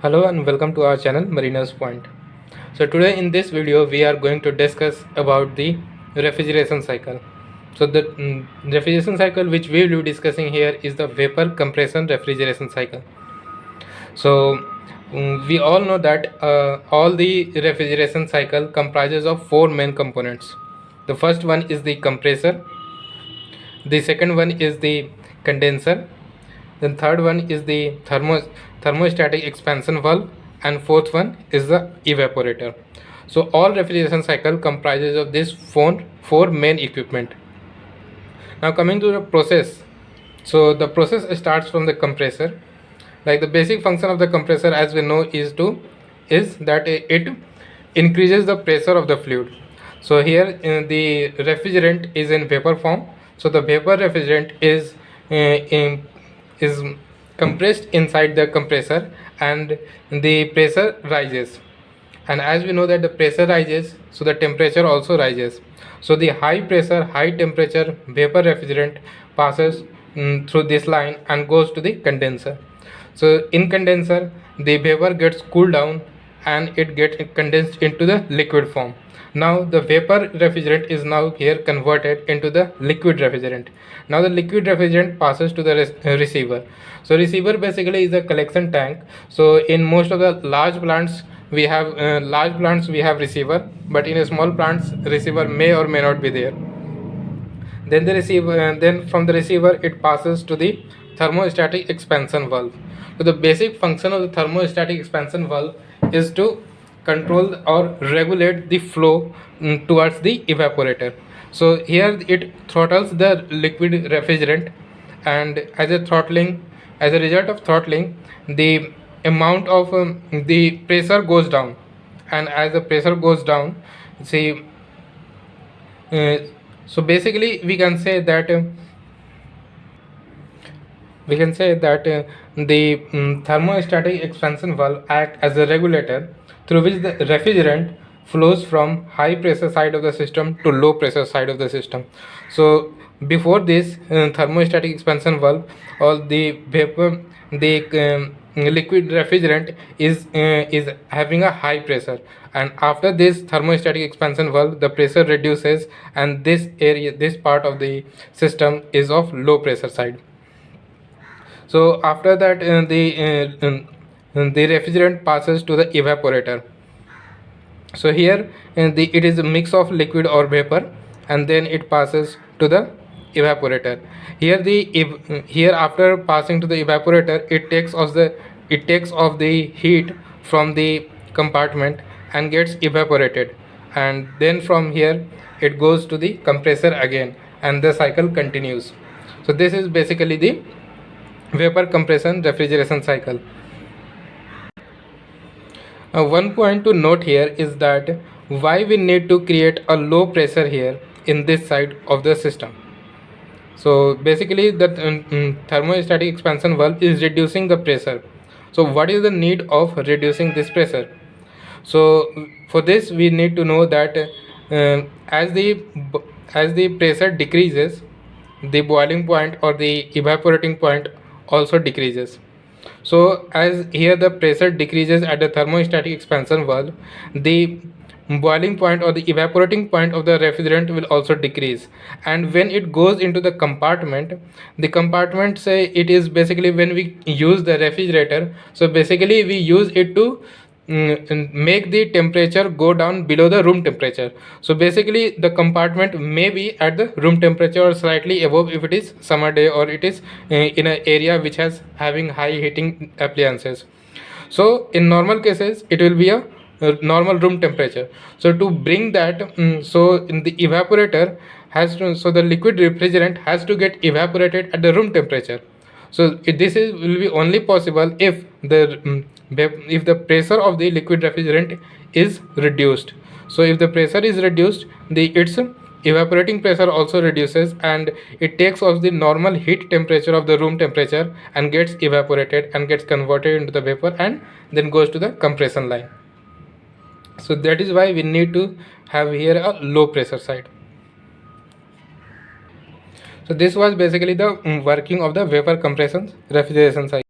Hello and welcome to our channel Mariner's Point. So today in this video we are going to discuss about the refrigeration cycle. So the refrigeration cycle which we will be discussing here is the vapor compression refrigeration cycle. So we all know that all the refrigeration cycle comprises of four main components. The first one is the compressor, the second one is the condenser, then third one is the thermostatic expansion valve, and fourth one is the evaporator. So all refrigeration cycle comprises of these four main equipment. Now coming to the process. So the process starts from the compressor. Like the basic function of the compressor, as we know, is that it increases the pressure of the fluid. So here the refrigerant is in vapor form. So the vapor refrigerant is compressed inside the compressor and the pressure rises, and as we know that the pressure rises, so the temperature also rises. So the high pressure high temperature vapor refrigerant passes through this line and goes to the condenser. So in condenser the vapor gets cooled down and it gets condensed into the liquid form. Now the vapor refrigerant is now here converted into the liquid refrigerant. Now the liquid refrigerant passes to the receiver. So receiver basically is a collection tank. So in most of the large plants we have receiver, but in a small plants receiver may or may not be there. Then then from the receiver it passes to the thermostatic expansion valve. So the basic function of the thermostatic expansion valve is to control or regulate the flow towards the evaporator. So here it throttles the liquid refrigerant, and as a result of throttling, the amount of the pressure goes down, and as the pressure goes down, see so basically we can say that the thermostatic expansion valve act as a regulator through which the refrigerant flows from high pressure side of the system to low pressure side of the system. So before this thermostatic expansion valve, all the liquid refrigerant is having a high pressure, and after this thermostatic expansion valve the pressure reduces and this part of the system is of low pressure side. So after that the refrigerant passes to the evaporator. So here it is a mix of liquid or vapor, and then it passes to the evaporator. Here after passing to the evaporator, it takes off the heat from the compartment and gets evaporated, and then from here it goes to the compressor again, and the cycle continues. So this is basically the vapor compression refrigeration cycle. One point to note here is that why we need to create a low pressure here in this side of the system. So basically the thermostatic expansion valve is reducing the pressure. So what is the need of reducing this pressure? So for this we need to know that as the pressure decreases, the boiling point or the evaporating point also decreases. So as here the pressure decreases at the thermostatic expansion valve, the boiling point or the evaporating point of the refrigerant will also decrease, and when it goes into the compartment say it is basically when we use the refrigerator, so basically we use it to make the temperature go down below the room temperature. So basically the compartment may be at the room temperature or slightly above if it is summer day or it is in an area which has having high heating appliances. So in normal cases it will be a normal room temperature. So to bring that so in the evaporator so the liquid refrigerant has to get evaporated at the room temperature. So will be only possible if the pressure of the liquid refrigerant is reduced. So if the pressure is reduced, its evaporating pressure also reduces, and it takes off the normal heat temperature of the room temperature and gets evaporated and gets converted into the vapor and then goes to the compression line. So that is why we need to have here a low pressure side. So this was basically the working of the vapor compression refrigeration cycle.